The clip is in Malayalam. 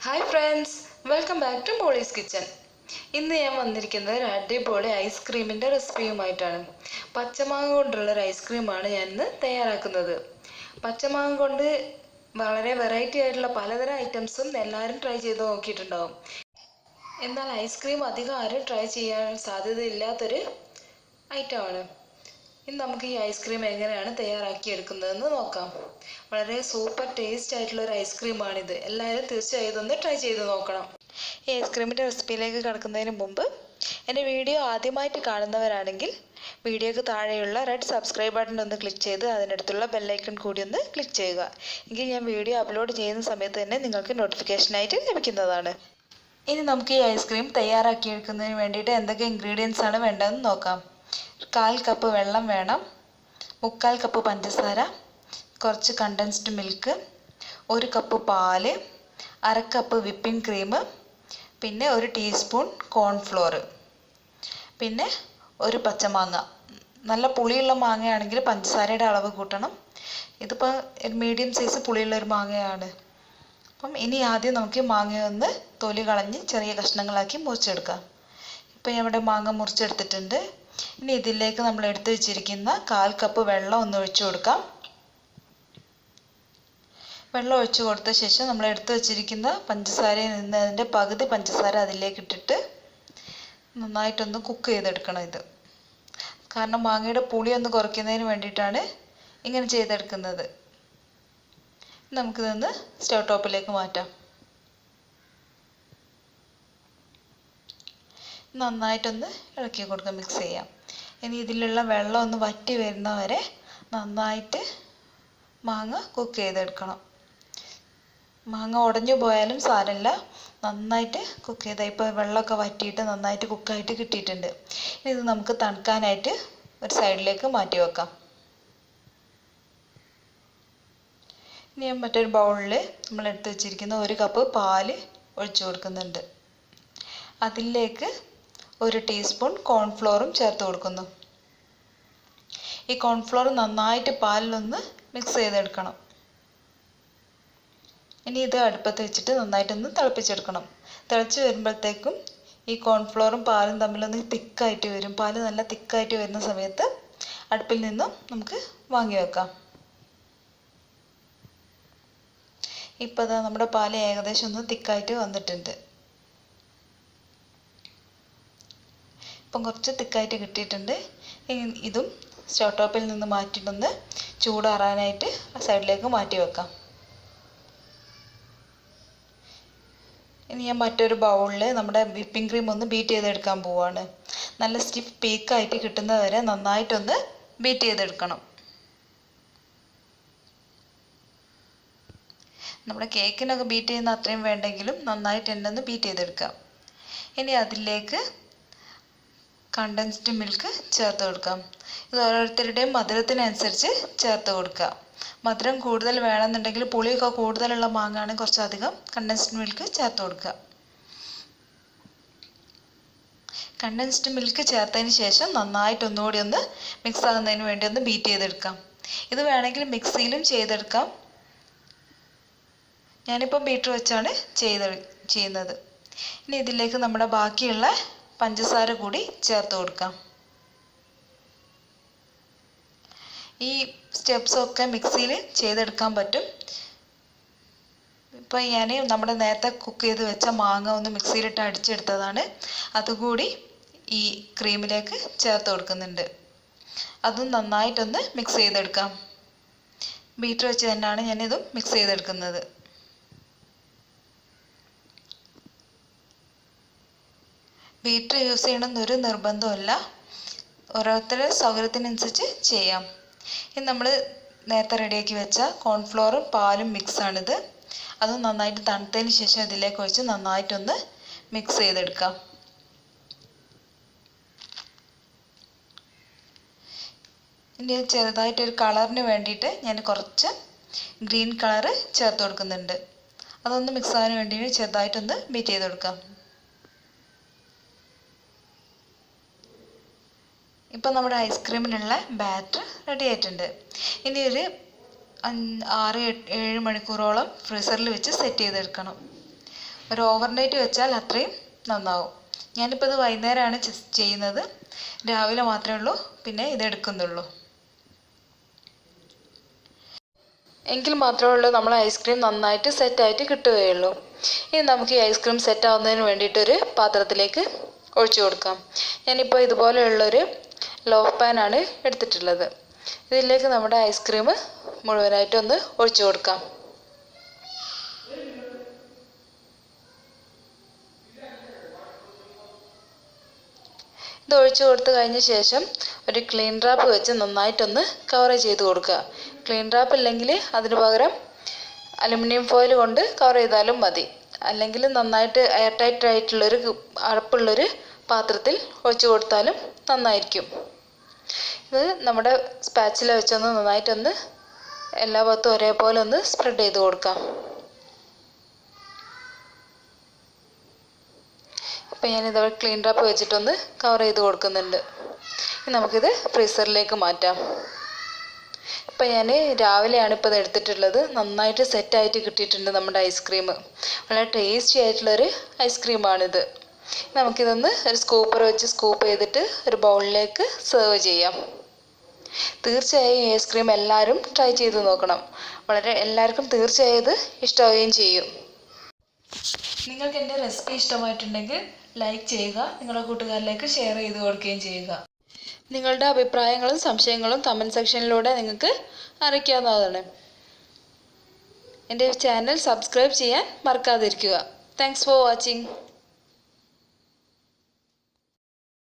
Hi friends, welcome back to Molly's kitchen. ഇന്ന് ഞാൻ വന്നിരിക്കുന്നത് ഒരു അടിപൊളി ഐസ്ക്രീമിൻ്റെ റെസിപ്പിയുമായിട്ടാണ്. പച്ചമാങ്ങ കൊണ്ടുള്ള ഒരു ഐസ്ക്രീമാണ് ഞാൻ ഇന്ന് തയ്യാറാക്കുന്നത്. പച്ചമാങ്ങ കൊണ്ട് വളരെ വെറൈറ്റി ആയിട്ടുള്ള പലതരം ഐറ്റംസും എല്ലാവരും ട്രൈ ചെയ്ത് നോക്കിയിട്ടുണ്ടാവും. എന്നാൽ ഐസ്ക്രീം അധികം ആരും ട്രൈ ചെയ്യാൻ സാധ്യതയില്ലാത്തൊരു ഐറ്റമാണ്. ഇന്ന് നമുക്ക് ഈ ഐസ്ക്രീം എങ്ങനെയാണ് തയ്യാറാക്കിയെടുക്കുന്നതെന്ന് നോക്കാം. വളരെ സൂപ്പർ ടേസ്റ്റ് ആയിട്ടുള്ള ഒരു ഐസ്ക്രീമാണിത്. എല്ലാവരും തീർച്ചയായും ഇതൊന്ന് ട്രൈ ചെയ്ത് നോക്കണം. ഈ ഐസ്ക്രീമിൻ്റെ റെസിപ്പിയിലേക്ക് കടക്കുന്നതിന് മുമ്പ് എൻ്റെ വീഡിയോ ആദ്യമായിട്ട് കാണുന്നവരാണെങ്കിൽ വീഡിയോക്ക് താഴെയുള്ള റെഡ് സബ്സ്ക്രൈബ് ബട്ടൺ ഒന്ന് ക്ലിക്ക് ചെയ്ത് അതിനടുത്തുള്ള ബെല്ലൈക്കൺ കൂടി ഒന്ന് ക്ലിക്ക് ചെയ്യുക. എങ്കിൽ ഞാൻ വീഡിയോ അപ്ലോഡ് ചെയ്യുന്ന സമയത്ത് തന്നെ നിങ്ങൾക്ക് നോട്ടിഫിക്കേഷനായിട്ട് ലഭിക്കുന്നതാണ്. ഇനി നമുക്ക് ഈ ഐസ്ക്രീം തയ്യാറാക്കിയെടുക്കുന്നതിന് വേണ്ടിയിട്ട് എന്തൊക്കെ ഇൻഗ്രീഡിയൻസ് ആണ് വേണ്ടതെന്ന് നോക്കാം. 1/4 കപ്പ് വെള്ളം വേണം, 3/4 കപ്പ് പഞ്ചസാര, കുറച്ച് കണ്ടൻസ്ഡ് മിൽക്ക്, 1 കപ്പ് പാല്, 1/2 കപ്പ് വിപ്പിംഗ് ക്രീം, പിന്നെ 1 ടീസ്പൂൺ കോൺഫ്ലോർ, പിന്നെ ഒരു പച്ചമാങ്ങ. നല്ല പുളിയുള്ള മാങ്ങയാണെങ്കിൽ പഞ്ചസാരയുടെ അളവ് കൂട്ടണം. ഇതിപ്പോൾ മീഡിയം സൈസ് പുളിയുള്ള ഒരു മാങ്ങയാണ്. അപ്പം ഇനി ആദ്യം നമുക്ക് മാങ്ങയൊന്ന് തൊലി കളഞ്ഞ് ചെറിയ കഷ്ണങ്ങളാക്കി മുറിച്ചെടുക്കാം. ഇപ്പം ഇവിടെ മാങ്ങ മുറിച്ചെടുത്തിട്ടുണ്ട്. ഇനി ഇതിലേക്ക് നമ്മൾ എടുത്തു വെച്ചിരിക്കുന്ന 1/4 കപ്പ് വെള്ളം ഒന്ന് ഒഴിച്ചു കൊടുക്കാം. വെള്ളം ഒഴിച്ചു കൊടുത്ത ശേഷം നമ്മൾ എടുത്തു വെച്ചിരിക്കുന്ന പഞ്ചസാരയിൽ നിന്ന് അതിൻ്റെ പകുതി പഞ്ചസാര അതിലേക്ക് ഇട്ടിട്ട് നന്നായിട്ടൊന്ന് കുക്ക് ചെയ്തെടുക്കണം. ഇത് കാരണം മാങ്ങയുടെ പുളി ഒന്ന് കുറയ്ക്കുന്നതിന് വേണ്ടിയിട്ടാണ് ഇങ്ങനെ ചെയ്തെടുക്കുന്നത്. നമുക്കിതൊന്ന് സ്റ്റവ് ടോപ്പിലേക്ക് മാറ്റാം. നന്നായിട്ടൊന്ന് ഇളക്കി കൊടുക്കാം, മിക്സ് ചെയ്യാം. ഇനി ഇതിലുള്ള വെള്ളം ഒന്ന് വറ്റി വരുന്നവരെ നന്നായിട്ട് മാങ്ങ കുക്ക് ചെയ്തെടുക്കണം. മാങ്ങ ഉടഞ്ഞു പോയാലും സാരമില്ല, നന്നായിട്ട് കുക്ക് ചെയ്താൽ ഇപ്പോൾ വെള്ളമൊക്കെ വറ്റിയിട്ട് നന്നായിട്ട് കുക്കായിട്ട് കിട്ടിയിട്ടുണ്ട്. ഇനി ഇത് നമുക്ക് തണുക്കാനായിട്ട് ഒരു സൈഡിലേക്ക് മാറ്റി വെക്കാം. ഇനി ഞാൻ മറ്റൊരു ബൗളിൽ നമ്മൾ എടുത്ത് വെച്ചിരിക്കുന്ന 1 കപ്പ് പാല് ഒഴിച്ചു കൊടുക്കുന്നുണ്ട്. അതിലേക്ക് 1 ടീസ്പൂൺ കോൺഫ്ലോറും ചേർത്ത് കൊടുക്കുന്നു. ഈ കോൺഫ്ലോർ നന്നായിട്ട് പാലിലൊന്ന് മിക്സ് ചെയ്തെടുക്കണം. ഇനി ഇത് അടുപ്പത്ത് വെച്ചിട്ട് നന്നായിട്ടൊന്ന് തിളപ്പിച്ചെടുക്കണം. തിളച്ച് വരുമ്പോഴത്തേക്കും ഈ കോൺഫ്ലോറും പാലും തമ്മിലൊന്ന് തിക്കായിട്ട് വരും. പാല് നല്ല തിക്കായിട്ട് വരുന്ന സമയത്ത് അടുപ്പിൽ നിന്നും നമുക്ക് വാങ്ങി വെക്കാം. ഇപ്പോൾ അതാ നമ്മുടെ പാല് ഏകദേശം ഒന്ന് തിക്കായിട്ട് വന്നിട്ടുണ്ട്. ഇപ്പം കുറച്ച് തിക്കായിട്ട് കിട്ടിയിട്ടുണ്ട്. ഇതും സ്റ്റവ് ടോപ്പിൽ നിന്ന് മാറ്റിയിട്ടൊന്ന് ചൂടാറാനായിട്ട് സൈഡിലേക്ക് മാറ്റി വെക്കാം. ഇനി ഞാൻ മറ്റൊരു ബൗളിൽ നമ്മുടെ വിപ്പിംഗ് ക്രീം ഒന്ന് ബീറ്റ് ചെയ്തെടുക്കാൻ പോവുകയാണ്. നല്ല സ്റ്റിഫ് പീക്കായിട്ട് കിട്ടുന്നതുവരെ നന്നായിട്ടൊന്ന് ബീറ്റ് ചെയ്തെടുക്കണം. നമ്മുടെ കേക്കിനൊക്കെ ബീറ്റ് ചെയ്യുന്ന അത്രയും വേണ്ടെങ്കിലും നന്നായിട്ട് തന്നെ ഒന്ന് ബീറ്റ് ചെയ്തെടുക്കാം. ഇനി അതിലേക്ക് കണ്ടൻസ്ഡ് മിൽക്ക് ചേർത്ത് കൊടുക്കാം. ഇത് ഓരോരുത്തരുടെയും മധുരത്തിനനുസരിച്ച് ചേർത്ത് കൊടുക്കുക. മധുരം കൂടുതൽ വേണമെന്നുണ്ടെങ്കിൽ പുളിയൊക്കെ കൂടുതലുള്ള മാങ്ങാണെങ്കിൽ കുറച്ചധികം കണ്ടൻസ്ഡ് മിൽക്ക് ചേർത്ത് കൊടുക്കുക. കണ്ടൻസ്ഡ് മിൽക്ക് ചേർത്തതിന് ശേഷം നന്നായിട്ട് ഒന്നുകൂടി ഒന്ന് മിക്സ് ആകുന്നതിന് വേണ്ടി ഒന്ന് ബീറ്റ് ചെയ്തെടുക്കാം. ഇത് വേണമെങ്കിൽ മിക്സിയിലും ചെയ്തെടുക്കാം. ഞാനിപ്പോൾ ബീറ്റർ വെച്ചാണ് ചെയ്യുന്നത്. ഇനി ഇതിലേക്ക് നമ്മുടെ ബാക്കിയുള്ള പഞ്ചസാര കൂടി ചേർത്ത് കൊടുക്കാം. ഈ സ്റ്റെപ്സൊക്കെ മിക്സിയിൽ ചെയ്തെടുക്കാൻ പറ്റും. ഇപ്പോൾ ഞാൻ നമ്മുടെ നേരത്തെ കുക്ക് ചെയ്ത് വെച്ച മാങ്ങ ഒന്ന് മിക്സിയിലിട്ട് അടിച്ചെടുത്തതാണ്. അതുകൂടി ഈ ക്രീമിലേക്ക് ചേർത്ത് കൊടുക്കുന്നുണ്ട്. അതും നന്നായിട്ടൊന്ന് മിക്സ് ചെയ്തെടുക്കാം. ബീറ്റർ വെച്ച് തന്നെയാണ് ഞാനിതും മിക്സ് ചെയ്തെടുക്കുന്നത്. ബീറ്റർ യൂസ് ചെയ്യണമെന്നൊരു നിർബന്ധമില്ല, ഓരോരുത്തരുടെ സൗകര്യത്തിനനുസരിച്ച് ചെയ്യാം. ഇനി നമ്മൾ നേരത്തെ റെഡിയാക്കി വെച്ച കോൺഫ്ലോറും പാലും മിക്സാണിത്. അത് നന്നായിട്ട് തണുത്തതിന് ശേഷം ഇതിലേക്ക് ഒഴിച്ച് നന്നായിട്ടൊന്ന് മിക്സ് ചെയ്തെടുക്കാം. ഇനി ചെറുതായിട്ടൊരു കളറിന് വേണ്ടിയിട്ട് ഞാൻ കുറച്ച് ഗ്രീൻ കളറ് ചേർത്ത് കൊടുക്കുന്നുണ്ട്. അതൊന്ന് മിക്സ് ആകാൻ വേണ്ടിയിട്ട് ചെറുതായിട്ടൊന്ന് ബീറ്റ് ചെയ്ത് കൊടുക്കാം. ഇപ്പം നമ്മുടെ ഐസ്ക്രീമിനുള്ള ബാറ്റർ റെഡി ആയിട്ടുണ്ട്. ഇനി ഒരു 6-7 മണിക്കൂറോളം ഫ്രീസറിൽ വെച്ച് സെറ്റ് ചെയ്തെടുക്കണം. ഒരു ഓവർനൈറ്റ് വെച്ചാൽ അത്രയും നന്നാവും. ഞാനിപ്പോൾ ഇത് വൈകുന്നേരമാണ് ചെയ്യുന്നത്. രാവിലെ മാത്രമേ ഉള്ളൂ പിന്നെ ഇതെടുക്കുന്നുള്ളൂ. എങ്കിൽ മാത്രമേ ഉള്ളൂ നമ്മൾ ഐസ്ക്രീം നന്നായിട്ട് സെറ്റായിട്ട് കിട്ടുകയുള്ളൂ. ഇനി നമുക്ക് ഈ ഐസ്ക്രീം സെറ്റ് ആവുന്നതിന് വേണ്ടിയിട്ടൊരു പാത്രത്തിലേക്ക് ഒഴിച്ചു കൊടുക്കാം. ഞാനിപ്പോൾ ഇതുപോലെയുള്ളൊരു ലോഫ് പാനാണ് എടുത്തിട്ടുള്ളത്. ഇതിലേക്ക് നമ്മുടെ ഐസ്ക്രീം മുഴുവനായിട്ടൊന്ന് ഒഴിച്ചു കൊടുക്കാം. ഇത് ഒഴിച്ചു കൊടുത്തു കഴിഞ്ഞ ശേഷം ഒരു ക്ലീൻ റാപ്പ് വെച്ച് നന്നായിട്ടൊന്ന് കവർ ചെയ്ത് കൊടുക്കുക. ക്ലീൻ റാപ്പ് ഇല്ലെങ്കിൽ അതിന് പകരം അലുമിനിയം ഫോയിൽ കൊണ്ട് കവർ ചെയ്താലും മതി. അല്ലെങ്കിൽ നന്നായിട്ട് എയർ ടൈറ്റ് ആയിട്ടുള്ളൊരു അടപ്പുള്ളൊരു പാത്രത്തിൽ ഒഴിച്ചു കൊടുത്താലും നന്നായിരിക്കും. ഇത് നമ്മുടെ സ്പാച്ചില വെച്ചൊന്ന് നന്നായിട്ടൊന്ന് എല്ലാ ഭാഗത്തും ഒരേപോലെ ഒന്ന് സ്പ്രെഡ് ചെയ്ത് കൊടുക്കാം. അപ്പോൾ ഞാനിത് ക്ലീൻ റാപ്പ് വെച്ചിട്ടൊന്ന് കവർ ചെയ്ത് കൊടുക്കുന്നുണ്ട്. ഇനി നമുക്കിത് ഫ്രീസറിലേക്ക് മാറ്റാം. ഇപ്പം ഞാൻ രാവിലെയാണ് ഇപ്പോൾ ഇത് എടുത്തിട്ടുള്ളത്. നന്നായിട്ട് സെറ്റായിട്ട് കിട്ടിയിട്ടുണ്ട് നമ്മുടെ ഐസ്ക്രീം. വളരെ ടേസ്റ്റി ആയിട്ടുള്ളൊരു ഐസ്ക്രീമാണിത്. നമുക്കിതൊന്ന് ഒരു സ്കൂപ്പർ വെച്ച് സ്കൂപ്പ് ചെയ്തിട്ട് ഒരു ബൗളിലേക്ക് സെർവ് ചെയ്യാം. തീർച്ചയായും ഈ ഐസ്ക്രീം എല്ലാവരും ട്രൈ ചെയ്ത് നോക്കണം. എല്ലാവർക്കും തീർച്ചയായും ഇത് ഇഷ്ടമാവുകയും ചെയ്യും. നിങ്ങൾക്ക് എൻ്റെ റെസിപ്പി ഇഷ്ടമായിട്ടുണ്ടെങ്കിൽ ലൈക്ക് ചെയ്യുക, നിങ്ങളുടെ കൂട്ടുകാരിലേക്ക് ഷെയർ ചെയ്ത് കൊടുക്കുകയും ചെയ്യുക. നിങ്ങളുടെ അഭിപ്രായങ്ങളും സംശയങ്ങളും കമൻറ്റ് സെക്ഷനിലൂടെ നിങ്ങൾക്ക് അറിയിക്കാവുന്നതാണ്. എൻ്റെ ചാനൽ സബ്സ്ക്രൈബ് ചെയ്യാൻ മറക്കാതിരിക്കുക. Thanks for watching.